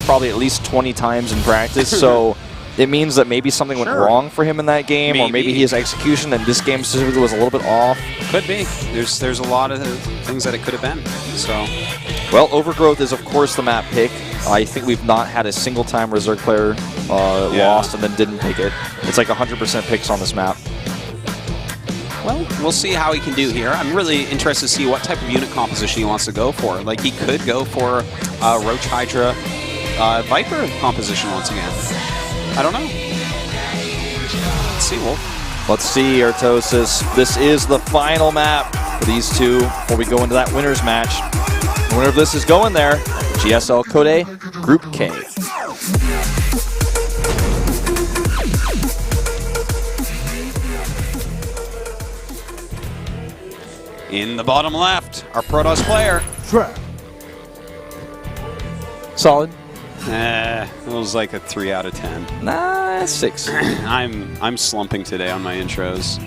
probably at least 20 times in practice, so it means that maybe something went wrong for him in that game, or maybe his execution in this game specifically was a little bit off. Could be. There's a lot of things that it could have been. So, well, Overgrowth is, of course, the map pick. I think we've not had a single time where a Zerg player lost and then didn't pick it. It's like 100% picks on this map. Well, we'll see how he can do here. I'm really interested to see what type of unit composition he wants to go for. Like, he could go for Roach Hydra Viper composition once again. I don't know. Let's see, Wolf. Let's see, Artosis. This is the final map for these two before we go into that winner's match. The winner of this is going there. GSL Code Group K. In the bottom left, our Protoss player. Solid. It was like a 3 out of 10. Nah, 6. I'm slumping today on my intros.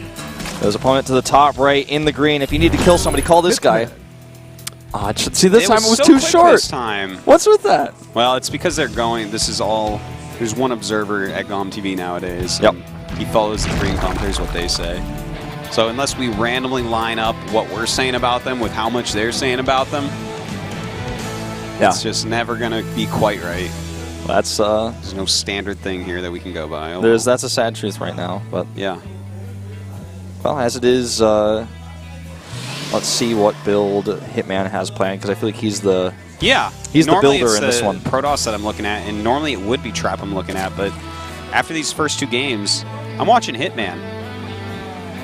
There's opponent to the top right in the green. If you need to kill somebody, call this guy. See, this time it was too short. This time. What's with that? Well, it's because they're going. This is all. There's one observer at GOMTV nowadays. Yep. He follows the green commenters, what they say. So unless we randomly line up what we're saying about them with how much they're saying about them, it's just never going to be quite right. That's there's no standard thing here that we can go by. Oh, that's a sad truth right now, but yeah. Well, as it is, let's see what build hitmaN has planned, because I feel like he's the the builder in this one. Protoss that I'm looking at, and normally it would be Trap I'm looking at, but after these first 2 games, I'm watching hitmaN.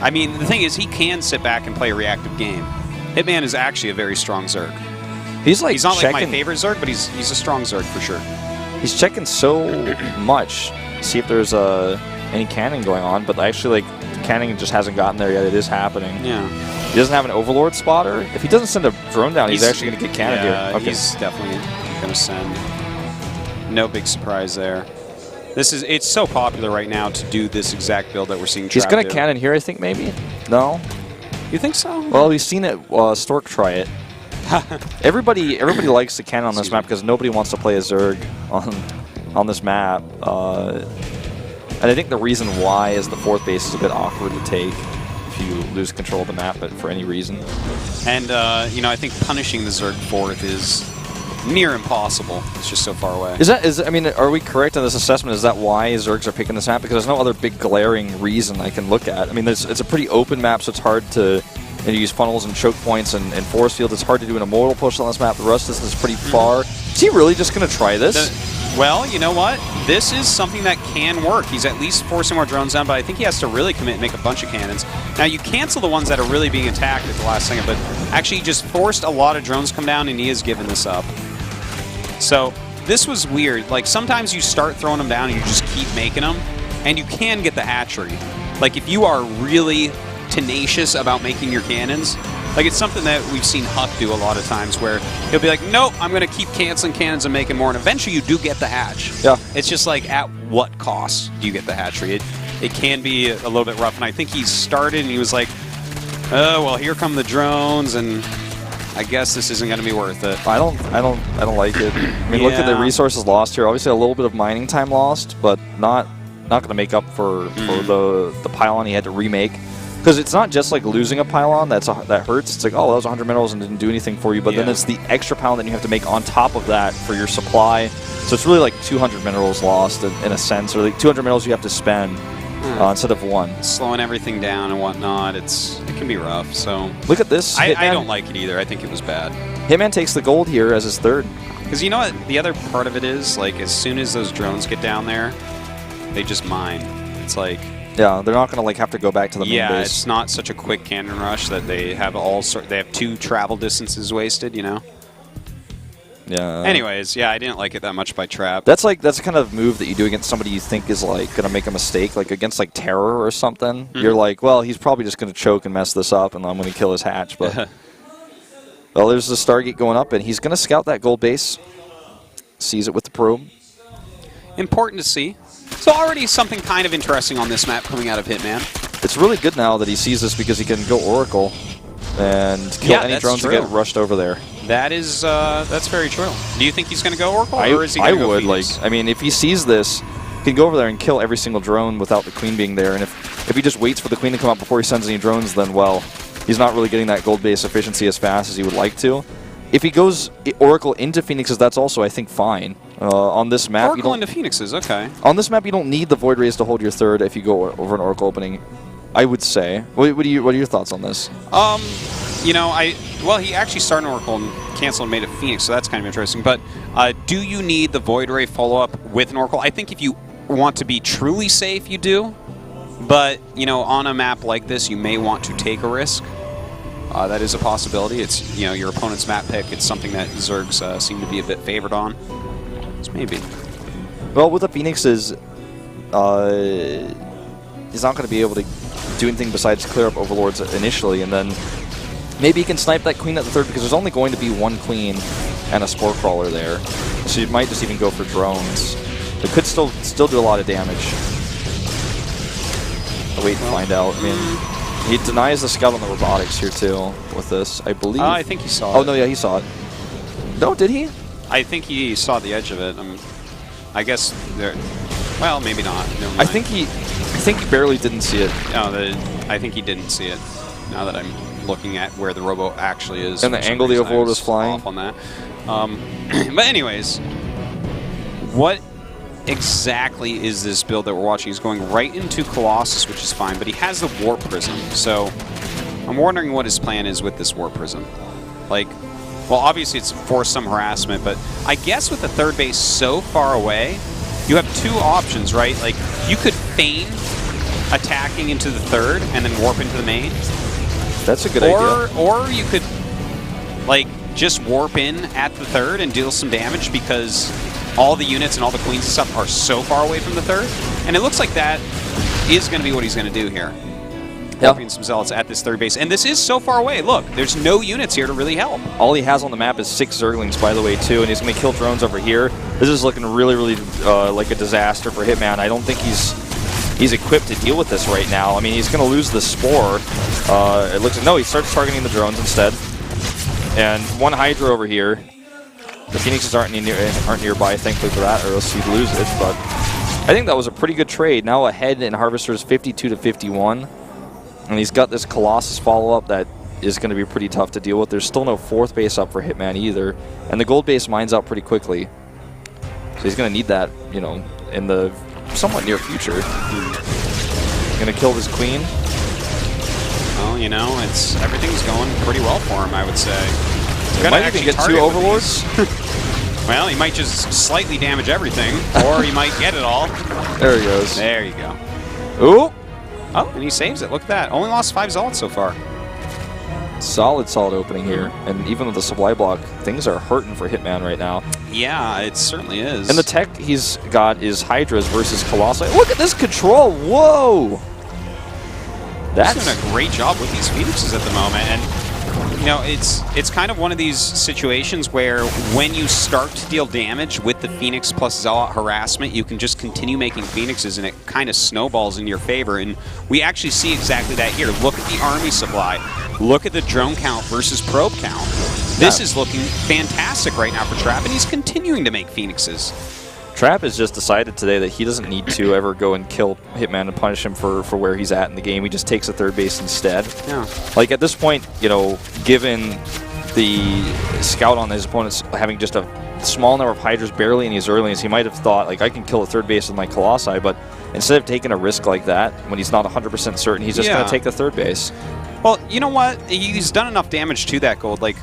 I mean, the thing is, he can sit back and play a reactive game. hitmaN is actually a very strong Zerg. He's not like my favorite Zerg, but he's a strong Zerg for sure. He's checking so much, see if there's any cannon going on, but actually, like, cannon just hasn't gotten there yet. It is happening. Yeah. He doesn't have an Overlord spotter. If he doesn't send a drone down, he's actually going to get cannon here. Okay. He's definitely going to send. No big surprise there. It's so popular right now to do this exact build that we're seeing. He's going to cannon here, I think, maybe? No? You think so? Well, we've seen it, Stork try it. Everybody likes to cannon on this map because nobody wants to play a Zerg on this map. And I think the reason why is the 4th base is a bit awkward to take if you lose control of the map, but for any reason. And, you know, I think punishing the Zerg 4th is near impossible. It's just so far away. I mean, are we correct in this assessment? Is that why Zergs are picking this map? Because there's no other big glaring reason I can look at. I mean, it's a pretty open map, so it's hard to use funnels and choke points and force fields. It's hard to do an immortal push on this map. The rust distance is pretty far. Is he really just going to try this? Well, you know what? This is something that can work. He's at least forcing more drones down, but I think he has to really commit and make a bunch of cannons. Now, you cancel the ones that are really being attacked at the last second, but actually he just forced a lot of drones come down, and he has given this up. So this was weird. Like, sometimes you start throwing them down and you just keep making them, and you can get the hatchery. Like, if you are really tenacious about making your cannons, like, it's something that we've seen Huck do a lot of times where he'll be like, nope, I'm going to keep canceling cannons and making more, and eventually you do get the hatch. Yeah. It's just like, at what cost do you get the hatchery? It can be a little bit rough, and I think he started and he was like, oh, well, here come the drones, and I guess this isn't going to be worth it. I don't like it. I mean, look at the resources lost here. Obviously, a little bit of mining time lost, but not going to make up for the pylon he had to remake. Because it's not just like losing a pylon that hurts. It's like, oh, that was 100 minerals and didn't do anything for you. But then it's the extra pylon that you have to make on top of that for your supply. So it's really like 200 minerals lost in a sense, or like 200 minerals you have to spend instead of 1. Slowing everything down and whatnot, it can be rough. So look at this. I don't like it either. I think it was bad. hitmaN takes the gold here as his 3rd. Because you know what? The other part of it is, like, as soon as those drones get down there, they just mine. It's like... Yeah, they're not going to like have to go back to the main base. Yeah, it's not such a quick cannon rush that they have they have 2 travel distances wasted, you know? Yeah. Anyways, yeah, I didn't like it that much by Trap. That's the kind of move that you do against somebody you think is like going to make a mistake, like against like Terror or something. You're like, well, he's probably just going to choke and mess this up, and I'm going to kill his hatch. But well, there's the Stargate going up, and he's going to scout that gold base. Sees it with the probe. Important to see. So already something kind of interesting on this map coming out of hitmaN. It's really good now that he sees this because he can go Oracle and kill any drones that get rushed over there. That's very true. Do you think he's going to go Oracle, or is he going to go Phoenix? I mean, if he sees this, he can go over there and kill every single drone without the queen being there. And if he just waits for the queen to come out before he sends any drones, then, well, he's not really getting that gold base efficiency as fast as he would like to. If he goes Oracle into Phoenixes, that's also, I think, fine. On this map, Oracle into Phoenixes, okay. On this map, you don't need the Void Rays to hold your third if you go over an Oracle opening, I would say. What are your thoughts on this? You know, well, he actually started an Oracle and canceled and made a Phoenix, so that's kind of interesting. But do you need the Void Ray follow-up with an Oracle? I think if you want to be truly safe, you do. But, you know, on a map like this, you may want to take a risk. That is a possibility. It's, you know, your opponent's map pick. It's something that Zergs seem to be a bit favored on. So maybe. Well, with the Phoenixes, he's not going to be able to do anything besides clear up Overlords initially, and then maybe he can snipe that queen at the third, because there's only going to be one queen and a Spore Crawler there. So you might just even go for drones. It could still do a lot of damage. I'll wait and find out. I mean, he denies the scout on the robotics here too with this, I believe. I think he saw it. Oh, no, yeah, he saw it. No, did he? I think he saw the edge of it. I guess there. Well, maybe not. I think he barely didn't see it. No, I think he didn't see it. Now that I'm looking at where the robo actually is, and the angle the Overlord was flying. Off on that. But anyways, what exactly is this build that we're watching? He's going right into Colossus, which is fine, but he has the Warp Prism. So I'm wondering what his plan is with this Warp Prism. Like, well, obviously it's for some harassment, but I guess with the third base so far away, you have two options, right? Like, you could feign attacking into the third and then warp into the main. That's a good idea. Or you could, like, just warp in at the third and deal some damage because all the units and all the queens and stuff are so far away from the third. And it looks like that is going to be what he's going to do here. Warping some Zealots at this third base. And this is so far away. Look, there's no units here to really help. All he has on the map is 6 Zerglings, by the way, too, and he's going to kill drones over here. This is looking really, really like a disaster for hitmaN. I don't think he's equipped to deal with this right now. I mean, he's going to lose the Spore. It looks like, no, he starts targeting the drones instead. And one Hydra over here. The Phoenixes aren't nearby, thankfully for that, or else he'd lose it. But I think that was a pretty good trade. Now ahead in Harvesters 52-51. And he's got this Colossus follow-up that is going to be pretty tough to deal with. There's still no fourth base up for hitmaN either. And the gold base mines out pretty quickly. So he's going to need that, you know, in the somewhat near future. Going to kill this queen. Well, you know, everything's going pretty well for him, I would say. He might even get 2 Overlords. Well, he might just slightly damage everything, or he might get it all. There he goes. There you go. Ooh! Oh, and he saves it. Look at that. Only lost 5 Zealots so far. Solid opening here. And even with the supply block, things are hurting for hitmaN right now. Yeah, it certainly is. And the tech he's got is Hydras versus Colossi. Look at this control! Whoa! That's doing a great job with these Phoenixes at the moment. And, you know, it's kind of one of these situations where when you start to deal damage with the Phoenix plus Zealot harassment, you can just continue making Phoenixes and it kind of snowballs in your favor. And we actually see exactly that here. Look at the army supply. Look at the drone count versus probe count. This is looking fantastic right now for Trap, and he's continuing to make Phoenixes. Trap has just decided today that he doesn't need to ever go and kill hitmaN and punish him for where he's at in the game. He just takes a third base instead. Yeah. Like, at this point, you know, given the scout on his opponents having just a small number of Hydras barely in his earliest, he might have thought, like, I can kill a third base with my Colossi, but instead of taking a risk like that, when he's not 100% certain, he's just going to take the third base. Well, you know what? He's done enough damage to that gold. Like,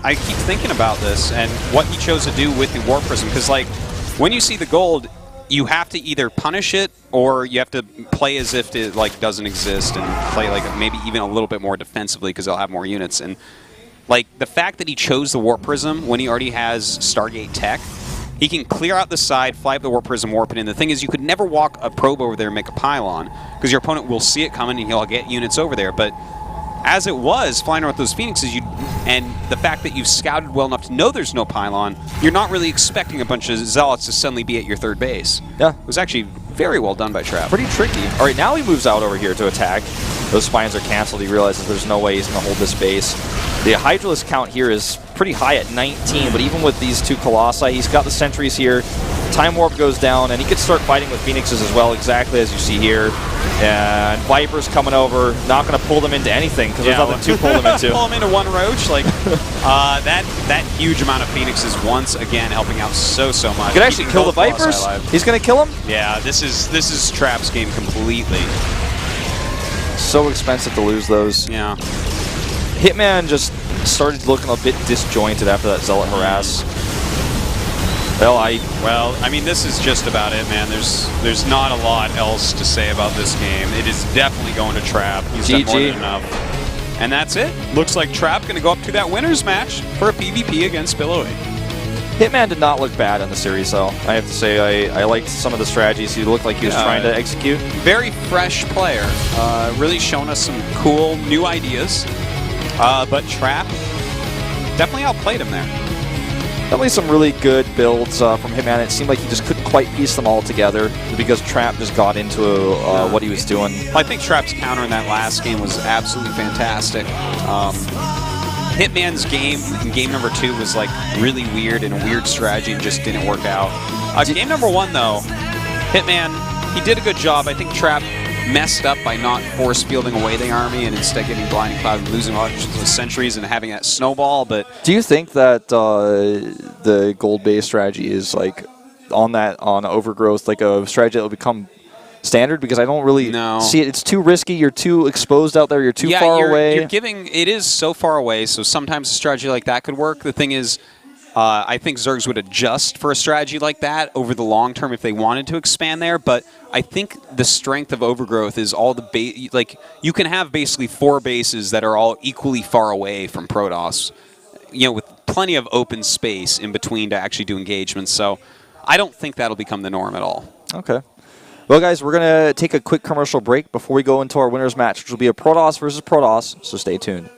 I keep thinking about this and what he chose to do with the Warp Prism, because, like, when you see the gold, you have to either punish it or you have to play as if it like doesn't exist and play like maybe even a little bit more defensively because they'll have more units. And like the fact that he chose the Warp Prism when he already has Stargate tech, he can clear out the side, fly up the Warp Prism, warp it in. The thing is, you could never walk a probe over there and make a pylon because your opponent will see it coming and he'll get units over there. But as it was, flying around with those Phoenixes, and the fact that you've scouted well enough to know there's no pylon, you're not really expecting a bunch of Zealots to suddenly be at your third base. Yeah. It was actually Very well done by Trap. Pretty tricky. All right, now he moves out over here to attack. Those spines are canceled. He realizes there's no way he's going to hold this base. The Hydralisk count here is pretty high at 19, but even with these two Colossi, he's got the sentries here. Time Warp goes down, and he could start fighting with Phoenixes as well, exactly as you see here. And Viper's coming over, not going to pull them into anything, because there's nothing to pull them into. Pull them into one Roach, like that huge amount of Phoenixes once again helping out so much. He could actually kill the Vipers. He's going to kill them. Yeah, this is Trap's game completely. So expensive to lose those. Yeah. hitmaN just started looking a bit disjointed after that Zealot harass. Well, I mean, this is just about it, man. There's not a lot else to say about this game. It is definitely going to Trap. He's done more than enough. And that's it. Looks like Trap going to go up to that winner's match for a PvP against Billowy. hitmaN did not look bad in the series, though. I have to say, I liked some of the strategies he looked like he was trying to execute. Very fresh player. Really shown us some cool new ideas. But Trap definitely outplayed him there. Definitely some really good builds from hitmaN. It seemed like he just couldn't quite piece them all together because Trap just got into what he was doing. I think Trap's counter in that last game was absolutely fantastic. hitmaN's game in game number 2 was like really weird and a weird strategy and just didn't work out. Game number 1 though, hitmaN, he did a good job. I think Trap messed up by not force fielding away the army and instead getting Blinding Cloud and losing all of sentries and having that snowball. But do you think that the gold-based strategy is like on Overgrowth, like a strategy that will become standard? Because I don't really see it. It's too risky. You're too exposed out there. You're too far away. It is so far away, so sometimes a strategy like that could work. The thing is, I think Zergs would adjust for a strategy like that over the long term if they wanted to expand there, but I think the strength of Overgrowth is all the like you can have basically 4 bases that are all equally far away from Protoss, with plenty of open space in between to actually do engagements. So I don't think that'll become the norm at all. Okay. Well, guys, we're going to take a quick commercial break before we go into our winner's match, which will be a Protoss versus Protoss, so stay tuned.